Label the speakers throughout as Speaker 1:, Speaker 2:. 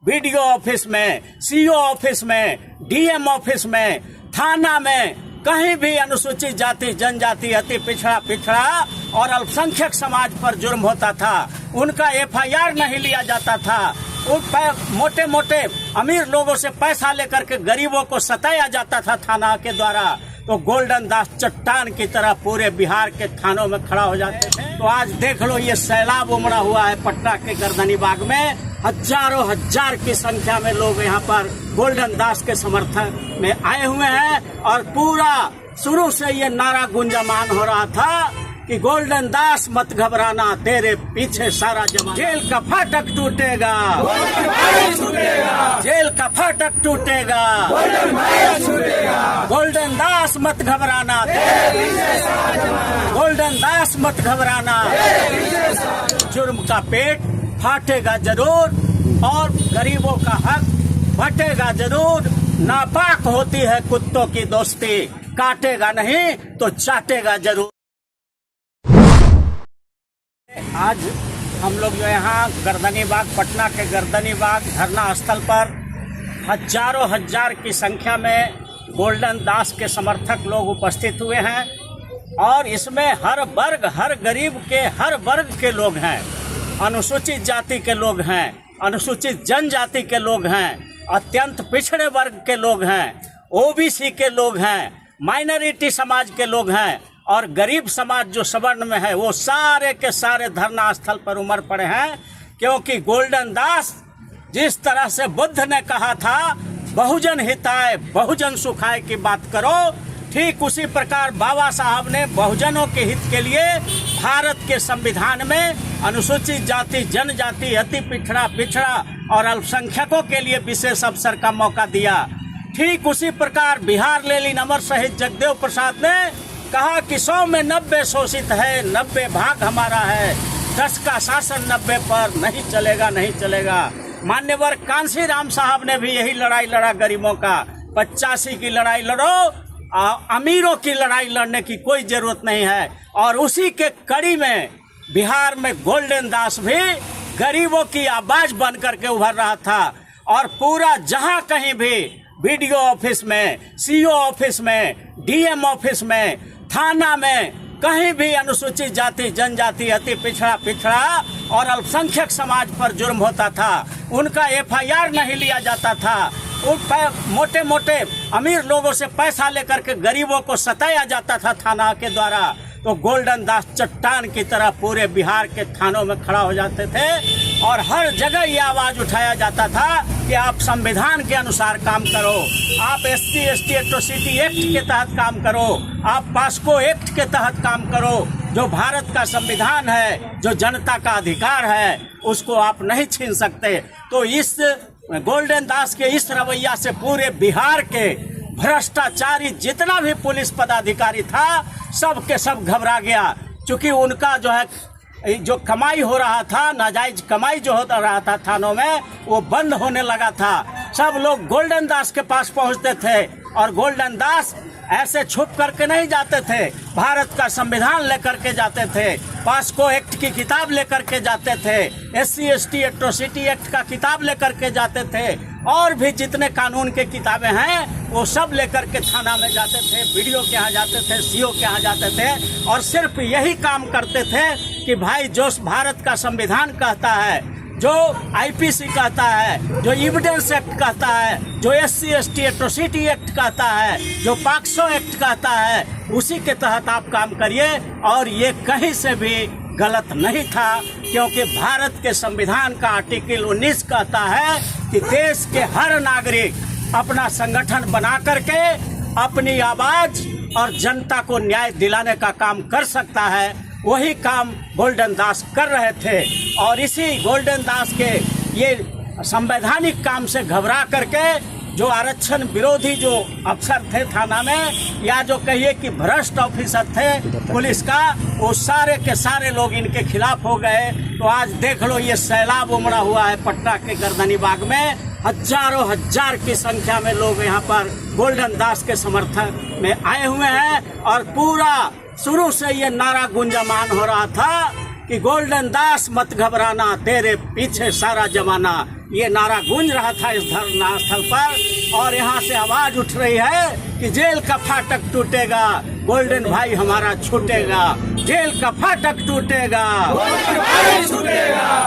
Speaker 1: BDO office में, CO office में, DM office में, थाना में, कहीं भी अनुसूचित जाति, जनजाति, अति पिछड़ा और अल्पसंख्यक समाज पर जुर्म होता था, उनका एफआईआर नहीं लिया जाता था। उन मोटे मोटे अमीर लोगों से पैसा लेकर के गरीबों को सताया जाता था थाना के द्वारा, तो गोल्डन दास चट्टान की तरह पूरे बिहार के थानों में खड़ा हो जाते थे। तो आज देख लो, ये सैलाब उमड़ा हुआ है पटना के गर्दनी बाग में। हजारों हजार की संख्या में लोग यहाँ पर गोल्डन दास के समर्थन में आए हुए हैं और पूरा शुरू से ये नारा गुंजमान हो रहा था कि गोल्डन दास मत घबराना, तेरे पीछे सारा जमाना। जेल का फाटक टूटेगा, जेल का फाटक टूटेगा, गोल्डन दास मत घबराना, गोल्डन दास मत घबराना। जुर्म का पेट फाटेगा जरूर और गरीबों का हक बटेगा जरूर। नापाक होती है कुत्तों की दोस्ती, काटेगा नहीं तो चाटेगा जरूर। आज हम लोग जो यहाँ गर्दनी बाग, पटना के गर्दनी बाग धरना स्थल पर हजारों हजार की संख्या में गोल्डन दास के समर्थक लोग उपस्थित हुए हैं और इसमें हर वर्ग, हर गरीब के हर वर्ग के लोग हैं। अनुसूचित जाति के लोग हैं, अनुसूचित जनजाति के लोग हैं, अत्यंत पिछड़े वर्ग के लोग हैं, ओबीसी के लोग हैं, माइनॉरिटी समाज के लोग हैं और गरीब समाज जो सवर्ण में है वो सारे के सारे धरना स्थल पर उमड़ पड़े हैं। क्योंकि गोल्डन दास जिस तरह से बुद्ध ने कहा था बहुजन हिताय बहुजन सुखाय की बात करो, ठीक उसी प्रकार बाबा साहब ने बहुजनों के हित के लिए भारत के संविधान में अनुसूचित जाति, जनजाति, अति पिछड़ा और अल्पसंख्यकों के लिए विशेष अवसर का मौका दिया। ठीक उसी प्रकार बिहार लेलिन अमर शहीद जगदेव प्रसाद ने कहा कि 100 में 90 शोषित है, 90 भाग हमारा है, 10 का शासन 90 पर नहीं चलेगा, नहीं चलेगा। मान्यवर कांसी राम साहब ने भी यही लड़ाई लड़ा गरीबों का। 85 की लड़ाई लड़ो, अमीरों की लड़ाई लड़ने की कोई जरूरत नहीं है। और उसी के कड़ी में बिहार में गोल्डन दास भी गरीबों की आवाज बन करके उभर रहा था और पूरा जहां कहीं भी बीडीओ ऑफिस में, सीओ ऑफिस में, डीएम ऑफिस में, थाना में, कहीं भी अनुसूचित जाति, जनजाति, अति पिछड़ा और अल्पसंख्यक समाज पर जुर्म होता था, उनका एफआईआर नहीं लिया जाता था। उन मोटे मोटे अमीर लोगों से पैसा लेकर के गरीबों को सताया जाता था थाना के द्वारा, तो गोल्डन दास चट्टान की तरह पूरे बिहार के थानों में खड़ा हो जाते थे और हर जगह ये आवाज उठाया जाता था कि आप संविधान के अनुसार काम करो, आप SC/ST एट्रोसिटी एक्ट के तहत काम करो, आप पास्को एक्ट के तहत काम करो। जो भारत का संविधान है, जो जनता का अधिकार है, उसको आप नहीं छीन सकते। तो इस गोल्डन दास के इस रवैया से पूरे बिहार के भ्रष्टाचारी जितना भी पुलिस पदाधिकारी था सब के सब घबरा गया, क्योंकि उनका जो है जो कमाई हो रहा था, नाजायज कमाई जो होता रहा था थानों में, वो बंद होने लगा था। सब लोग गोल्डन दास के पास पहुंचते थे और गोल्डन दास ऐसे छुप करके नहीं जाते थे, भारत का संविधान लेकर के जाते थे, पास्को एक्ट की किताब लेकर के जाते थे, SC/ST एट्रोसिटी एक्ट का किताब लेकर के जाते थे और भी जितने कानून के किताबें हैं वो सब लेकर के थाना में जाते थे, बीडीओ के यहाँ जाते थे, सीओ के यहाँ जाते थे और सिर्फ यही काम करते थे कि भाई जो भारत का संविधान कहता है, जो आईपीसी कहता है, जो एविडेंस एक्ट कहता है, जो SC/ST एट्रोसिटी एक्ट कहता है, जो पाक्सो एक्ट कहता है, उसी के तहत आप काम करिए। और ये कहीं से भी गलत नहीं था, क्योंकि भारत के संविधान का आर्टिकल 19 कहता है कि देश के हर नागरिक अपना संगठन बना करके अपनी आवाज और जनता को न्याय दिलाने का काम कर सकता है। वही काम गोल्डन दास कर रहे थे और इसी गोल्डन दास के ये संवैधानिक काम से घबरा करके जो आरक्षण विरोधी जो अफसर थे थाना में, या जो कहिए कि भ्रष्ट ऑफिसर थे पुलिस का, वो सारे के सारे लोग इनके खिलाफ हो गए। तो आज देख लो, ये सैलाब उमड़ा हुआ है पटना के गर्दनी बाग में। हजारों हजार की संख्या में लोग यहाँ पर गोल्डन दास के समर्थन में आए हुए हैं और पूरा शुरू से ये नारा गुंजमान हो रहा था कि गोल्डन दास मत घबराना, तेरे पीछे सारा जमाना। ये नारा गूंज रहा था इस धरना स्थल पर, और यहाँ से आवाज उठ रही है कि जेल का फाटक टूटेगा, गोल्डन भाई हमारा छूटेगा, जेल का फाटक टूटेगा,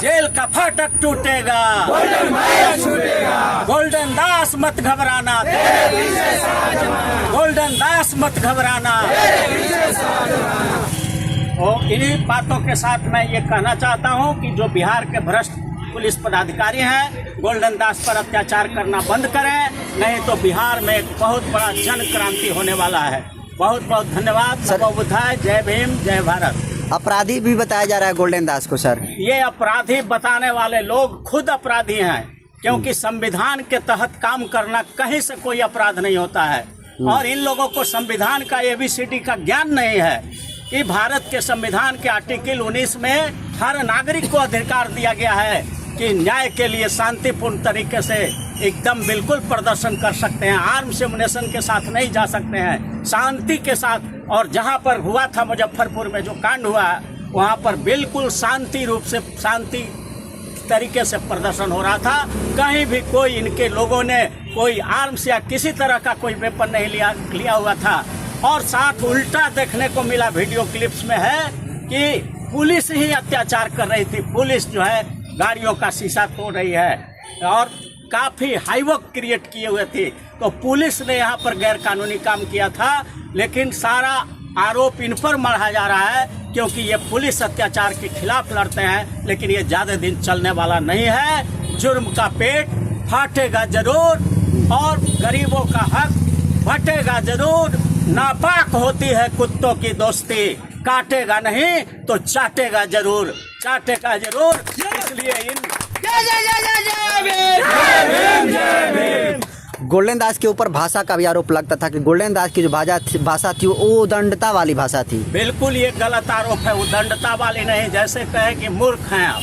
Speaker 1: जेल का फाटक टूटेगा, गोल्डन दास मत घबराना, गोल्डन दास मत घबराना। और इन्हीं बातों के साथ मैं ये कहना चाहता हूँ कि जो बिहार के भ्रष्ट पुलिस पदाधिकारी हैं, गोल्डन दास पर अत्याचार करना बंद करें, नहीं तो बिहार में एक बहुत बड़ा जन क्रांति होने वाला है। बहुत बहुत धन्यवाद। नमो बुद्धाय, जय भीम, जय भारत।
Speaker 2: अपराधी भी बताया जा रहा है गोल्डन दास को सर।
Speaker 1: ये अपराधी बताने वाले लोग खुद अपराधी हैं, क्योंकि संविधान के तहत काम करना कहीं से कोई अपराध नहीं होता है। और इन लोगों को संविधान का ABCD का ज्ञान नहीं है कि भारत के संविधान के आर्टिकल 19 में हर नागरिक को अधिकार दिया गया है कि न्याय के लिए शांतिपूर्ण तरीके से एकदम बिल्कुल प्रदर्शन कर सकते हैं, आर्म्स एमुनेशन के साथ नहीं जा सकते हैं, शांति के साथ। और जहां पर हुआ था मुजफ्फरपुर में जो कांड हुआ, वहां पर बिल्कुल शांति रूप से, शांति तरीके से प्रदर्शन हो रहा था। कहीं भी कोई इनके लोगों ने कोई आर्म्स या किसी तरह का कोई वेपन नहीं लिया हुआ था। और साथ उल्टा देखने को मिला वीडियो क्लिप्स में है कि पुलिस ही अत्याचार कर रही थी। पुलिस जो है गाड़ियों का शीशा तोड़ रही है और काफी हाईवक क्रिएट किए हुए थे। तो पुलिस ने यहाँ पर गैर कानूनी काम किया था, लेकिन सारा आरोप इन पर मढ़ा जा रहा है क्योंकि ये पुलिस अत्याचार के खिलाफ लड़ते हैं। लेकिन ये ज्यादा दिन चलने वाला नहीं है। जुर्म का पेट फाटेगा जरूर और गरीबों का हक बटेगा जरूर। नापाक होती है कुत्तों की दोस्ती, काटेगा नहीं तो चाटेगा जरूर, चाटेगा जरूर। इसलिए इन
Speaker 2: गोल्डन दास के ऊपर भाषा का भी आरोप लगता था कि गोल्डन दास की जो भाषा थी वो उदंडता वाली भाषा थी।
Speaker 1: बिल्कुल ये गलत आरोप है, उदंडता वाली नहीं। जैसे कहे कि मूर्ख हैं आप,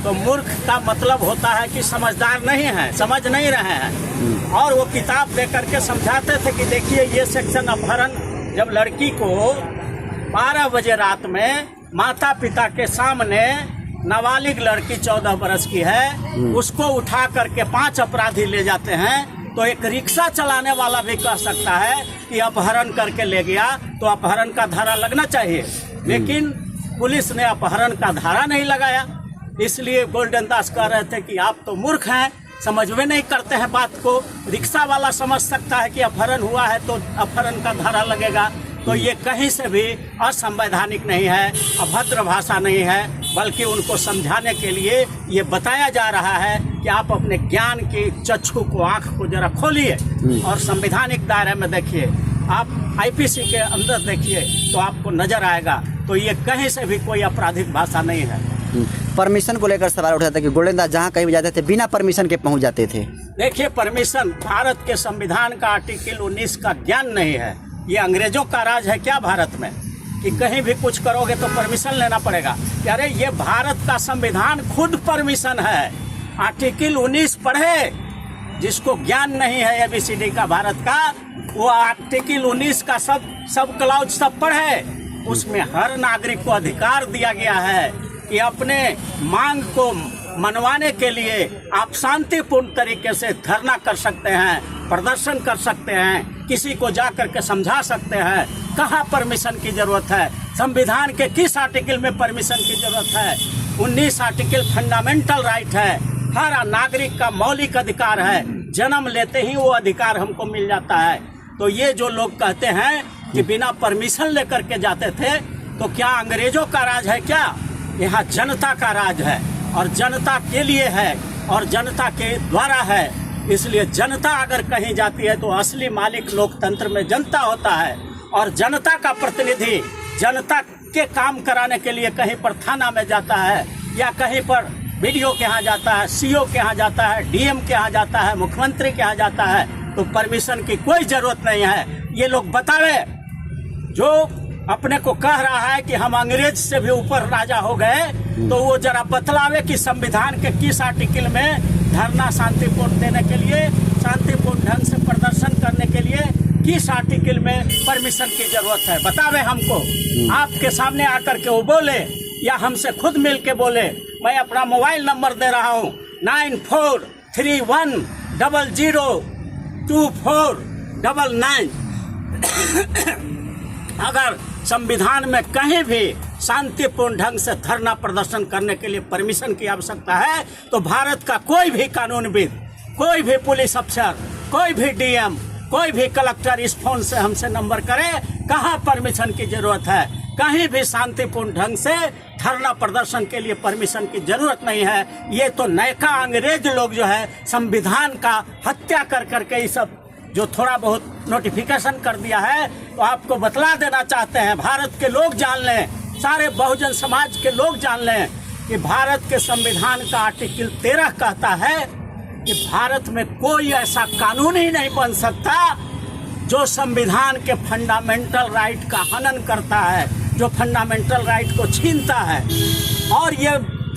Speaker 1: तो मूर्ख का मतलब होता है कि समझदार नहीं है, समझ नहीं रहे हैं। और वो किताब लेकर के समझाते थे कि देखिए ये सेक्शन अपहरण, जब लड़की को 12 बजे रात में माता पिता के सामने, नाबालिग लड़की 14 बरस की है, उसको उठा करके 5 अपराधी ले जाते हैं, तो एक रिक्शा चलाने वाला भी कह सकता है कि अपहरण करके ले गया तो अपहरण का धारा लगना चाहिए। लेकिन पुलिस ने अपहरण का धारा नहीं लगाया। इसलिए गोल्डन दास कह रहे थे कि आप तो मूर्ख हैं, समझ में नहीं करते हैं बात को। रिक्शा वाला समझ सकता है कि अपहरण हुआ है तो अपहरण का धारा लगेगा। तो ये कहीं से भी असंवैधानिक नहीं है, अभद्र भाषा नहीं है, बल्कि उनको समझाने के लिए ये बताया जा रहा है कि आप अपने ज्ञान की चक्षु को, आंख को जरा खोलिए और संवैधानिक दायरे में देखिए। आप IPC के अंदर देखिए तो आपको नजर आएगा। तो ये कहीं से भी कोई आपराधिक भाषा नहीं है।
Speaker 2: परमिशन को लेकर सवाल उठा था कि गोल्डन दास जहाँ कहीं भी जाते थे बिना परमिशन के पहुँच जाते थे।
Speaker 1: देखिए, परमिशन, भारत के संविधान का आर्टिकल 19 का ज्ञान नहीं है। ये अंग्रेजों का राज है क्या भारत में कि कहीं भी कुछ करोगे तो परमिशन लेना पड़ेगा? अरे ये भारत का संविधान खुद परमिशन है। आर्टिकल 19 पढ़े, जिसको ज्ञान नहीं है ABCD का भारत का, वो आर्टिकल 19 का सब क्लाउज सब पढ़े। उसमें हर नागरिक को अधिकार दिया गया है कि अपने मांग को मनवाने के लिए आप शांतिपूर्ण तरीके से धरना कर सकते हैं, प्रदर्शन कर सकते हैं, किसी को जा करके समझा सकते हैं। कहाँ परमिशन की जरूरत है? संविधान के किस आर्टिकल में परमिशन की जरूरत है? 19 आर्टिकल फंडामेंटल राइट है, हर नागरिक का मौलिक अधिकार है। जन्म लेते ही वो अधिकार हमको मिल जाता है। तो ये जो लोग कहते हैं कि बिना परमिशन लेकर के जाते थे, तो क्या अंग्रेजों का राज है क्या? यहाँ जनता का राज है और जनता के लिए है और जनता के द्वारा है। इसलिए जनता अगर कहीं जाती है तो असली मालिक लोकतंत्र में जनता होता है। और जनता का प्रतिनिधि जनता के काम कराने के लिए कहीं पर थाना में जाता है या कहीं पर BDO के यहाँ जाता है, CO के यहाँ जाता है, DM के यहाँ जाता है, मुख्यमंत्री के यहाँ जाता है, तो परमिशन की कोई जरूरत नहीं है। ये लोग बतावे, जो अपने को कह रहा है कि हम अंग्रेज से भी ऊपर राजा हो गए, तो वो जरा बतलावे कि संविधान के किस आर्टिकल में धरना शांतिपूर्ण देने के लिए, शांतिपूर्ण ढंग से प्रदर्शन करने के लिए किस आर्टिकल में परमिशन की जरूरत है, बतावे हमको। आपके सामने आकर के वो बोले या हमसे खुद मिल के बोले। मैं अपना मोबाइल नंबर दे रहा हूँ, 9431002499। अगर संविधान में कहीं भी शांतिपूर्ण ढंग से धरना प्रदर्शन करने के लिए परमिशन की आवश्यकता है तो भारत का कोई भी कानूनविद, कोई भी पुलिस अफसर, कोई भी डीएम, कोई भी कलेक्टर इस फोन से हमसे नंबर करे, कहाँ परमिशन की जरूरत है। कहीं भी शांतिपूर्ण ढंग से धरना प्रदर्शन के लिए परमिशन की जरूरत नहीं है। ये तो नयका अंग्रेज लोग जो है संविधान का हत्या कर करके ये सब जो थोड़ा बहुत नोटिफिकेशन कर दिया है, तो आपको बतला देना चाहते हैं, भारत के लोग जान लें, सारे बहुजन समाज के लोग जान लें कि भारत के संविधान का आर्टिकल 13 कहता है कि भारत में कोई ऐसा कानून ही नहीं बन सकता जो संविधान के फंडामेंटल राइट का हनन करता है, जो फंडामेंटल राइट को छीनता है। और ये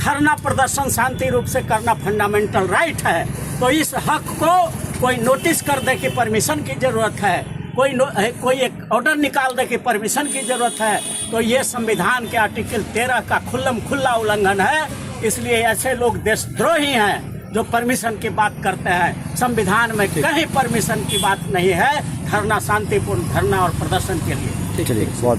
Speaker 1: धरना प्रदर्शन शांति रूप से करना फंडामेंटल राइट है, तो इस हक को कोई नोटिस कर दे कि परमिशन की जरूरत है, कोई एक ऑर्डर निकाल दे कि परमिशन की जरूरत है, तो ये संविधान के आर्टिकल 13 का खुल्लम खुल्ला उल्लंघन है। इसलिए ऐसे लोग देशद्रोही हैं जो परमिशन की बात करते हैं। संविधान में कहीं परमिशन की बात नहीं है धरना, शांतिपूर्ण धरना और प्रदर्शन के लिए।
Speaker 2: चलिए बहुत